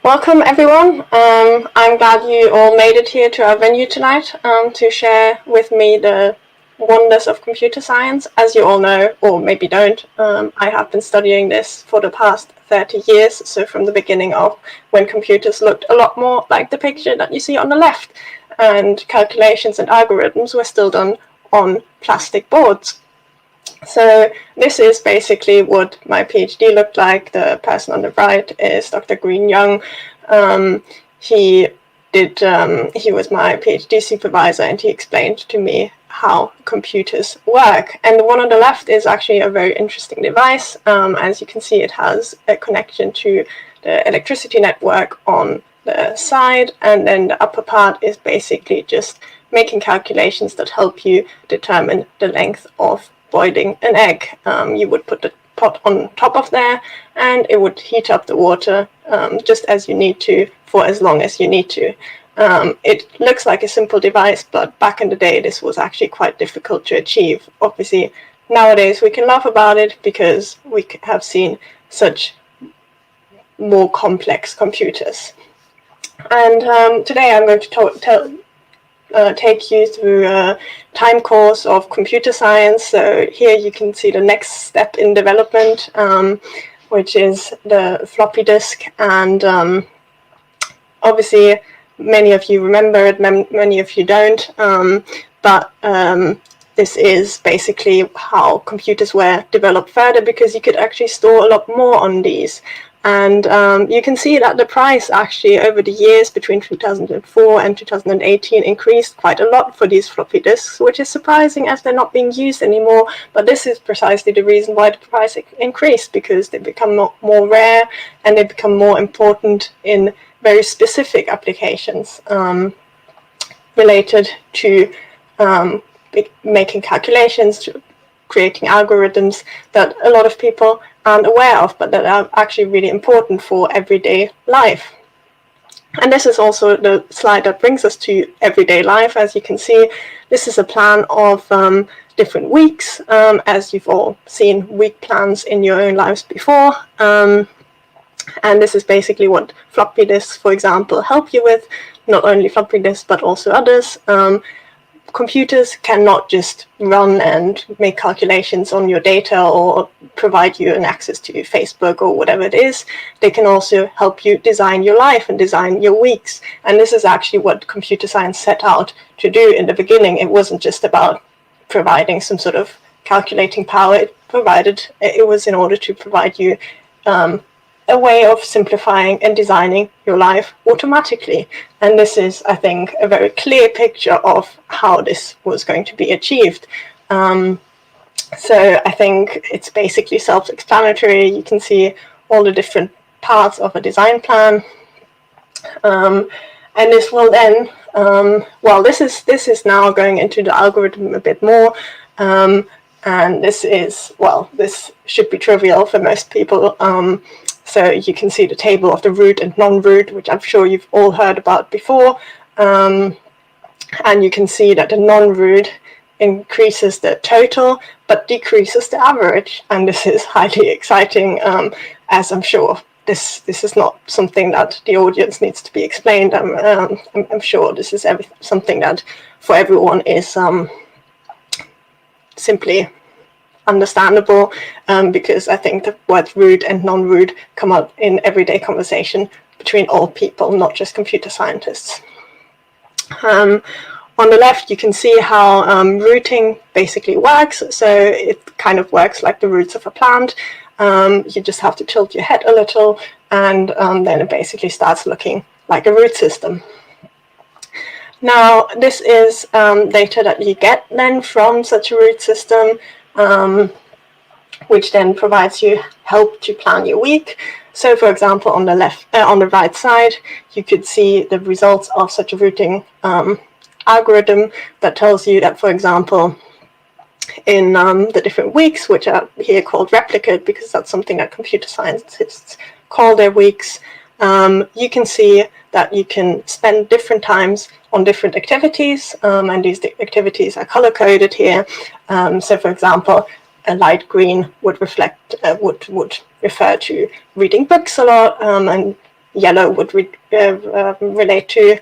Welcome everyone. I'm glad you all made it here to our venue tonight to share with me the wonders of computer science. As you all know, or maybe don't, I have been studying this for the past 30 years, so from the beginning of when computers looked a lot more like the picture that you see on the left, and calculations and algorithms were still done on plastic boards. So this is basically what my PhD looked like. The person on the right is Dr. Green Young. He was my PhD supervisor, and he explained to me how computers work. And the one on the left is actually a very interesting device. As you can see, it has a connection to the electricity network on the side, and then the upper part is basically just making calculations that help you determine the length of boiling an egg. You would put the pot on top of there, and it would heat up the water just as you need to for as long as you need to. It looks like a simple device, but back in the day this was actually quite difficult to achieve. Obviously nowadays we can laugh about it because we have seen such more complex computers. And today I'm going to take you through a time course of computer science. So here you can see the next step in development, which is the floppy disk. And obviously many of you remember it, many of you don't, but this is basically how computers were developed further, because you could actually store a lot more on these. And you can see that the price actually over the years between 2004 and 2018 increased quite a lot for these floppy disks, which is surprising as they're not being used anymore. But this is precisely the reason why the price increased, because they become more rare and they become more important in very specific applications related to making calculations, to creating algorithms that a lot of people aren't aware of, but that are actually really important for everyday life. And this is also the slide that brings us to everyday life. As you can see, this is a plan of different weeks, as you've all seen week plans in your own lives before. And this is basically what floppy disks, for example, help you with. Not only floppy disks, but also others. Computers cannot just run and make calculations on your data or provide you an access to Facebook or whatever it is. They can also help you design your life and design your weeks. And this is actually what computer science set out to do in the beginning. It wasn't just about providing some sort of calculating power. It was in order to provide you a way of simplifying and designing your life automatically. And this is, I think, a very clear picture of how this was going to be achieved. So I think it's basically self-explanatory. You can see all the different parts of a design plan. And this will then, well, this is now going into the algorithm a bit more. And this is, well, this should be trivial for most people. So you can see the table of the root and non-root, which I'm sure you've all heard about before. And you can see that the non-root increases the total, but decreases the average. And this is highly exciting, as I'm sure this is not something that the audience needs to be explained. I'm sure this is something that for everyone is simply understandable, because I think the words root and non-root come up in everyday conversation between all people, not just computer scientists. On the left, you can see how rooting basically works. So it kind of works like the roots of a plant. You just have to tilt your head a little, and then it basically starts looking like a root system. Now, this is data that you get then from such a root system, which then provides you help to plan your week. So, for example, on the right side, you could see the results of such a rooting algorithm that tells you that, for example, in the different weeks, which are here called replicate, because that's something that computer scientists call their weeks, you can see that you can spend different times on different activities, and these activities are color-coded here. So, for example, a light green would refer to reading books a lot, and yellow would relate to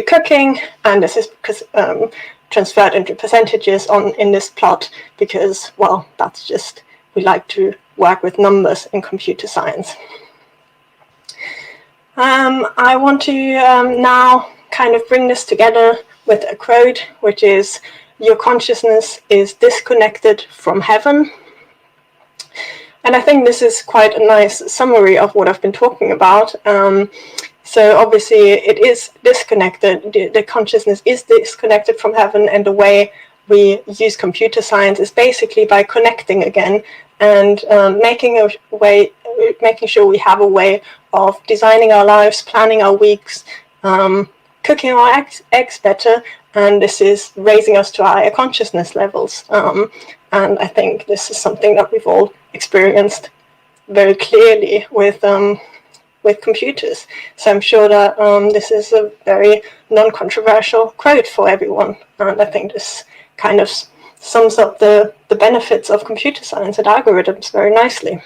cooking, and this is because transferred into percentages in this plot, because, well, that's just, we like to work with numbers in computer science. I want to now kind of bring this together with a quote, which is, "Your consciousness is disconnected from heaven." And I think this is quite a nice summary of what I've been talking about. So obviously it is disconnected, the consciousness is disconnected from heaven, and the way we use computer science is basically by connecting again and making sure we have a way of designing our lives, planning our weeks, cooking our eggs better, and this is raising us to higher consciousness levels. And I think this is something that we've all experienced very clearly with computers. So I'm sure that this is a very non-controversial quote for everyone, and I think this kind of sums up the benefits of computer science and algorithms very nicely.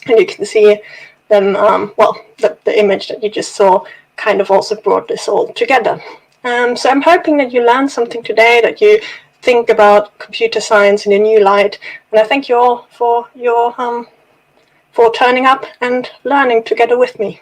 And you can see them, the image that you just saw kind of also brought this all together. So I'm hoping that you learned something today, that you think about computer science in a new light, and I thank you all for turning up and learning together with me.